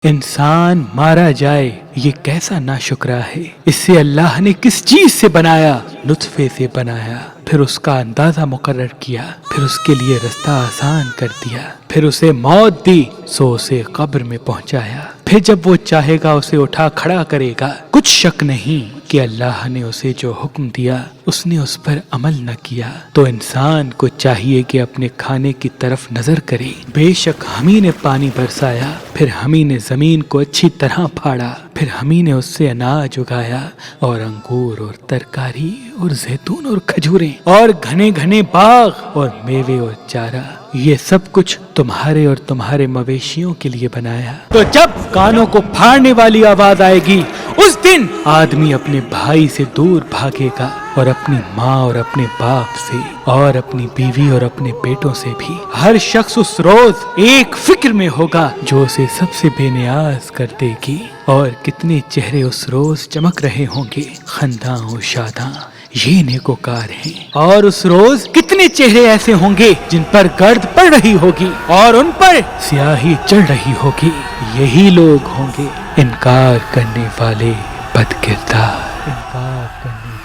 انسان مارا جائے یہ کیسا ناشکرا ہے، اس سے اللہ نے کس چیز سے بنایا؟ نطفے سے بنایا، پھر اس کا اندازہ مقرر کیا، پھر اس کے لیے رستہ آسان کر دیا، پھر اسے موت دی سو اسے قبر میں پہنچایا، پھر جب وہ چاہے گا اسے اٹھا کھڑا کرے گا۔ کچھ شک نہیں کہ اللہ نے اسے جو حکم دیا اس نے اس پر عمل نہ کیا، تو انسان کو چاہیے کہ اپنے کھانے کی طرف نظر کرے۔ بے شک ہمیں نے پانی برسایا، پھر ہمیں نے زمین کو اچھی طرح پھاڑا، پھر ہمیں نے اس سے اناج اگایا اور انگور اور ترکاری اور زیتون اور کھجوریں اور گھنے گھنے باغ اور میوے اور چارہ، یہ سب کچھ تمہارے اور تمہارے مویشیوں کے لیے بنایا۔ تو جب کانوں کو پھاڑنے والی آواز آئے گی اس دن آدمی اپنے بھائی سے دور بھاگے گا، اور اپنی ماں اور اپنے باپ سے، اور اپنی بیوی اور اپنے بیٹوں سے بھی۔ ہر شخص اس روز ایک فکر میں ہوگا جو اسے سب سے بے نیاز کر دے گی، اور کتنے چہرے اس روز چمک رہے ہوں گے، خنداں و شاداں، یہ نیکوکار ہیں۔ اور اس روز کتنے چہرے ایسے ہوں گے جن پر گرد پڑ رہی ہوگی اور ان پر سیاہی چڑھ رہی ہوگی، یہی لوگ ہوں گے انکار کرنے والے، بد کردار، انکار کرنے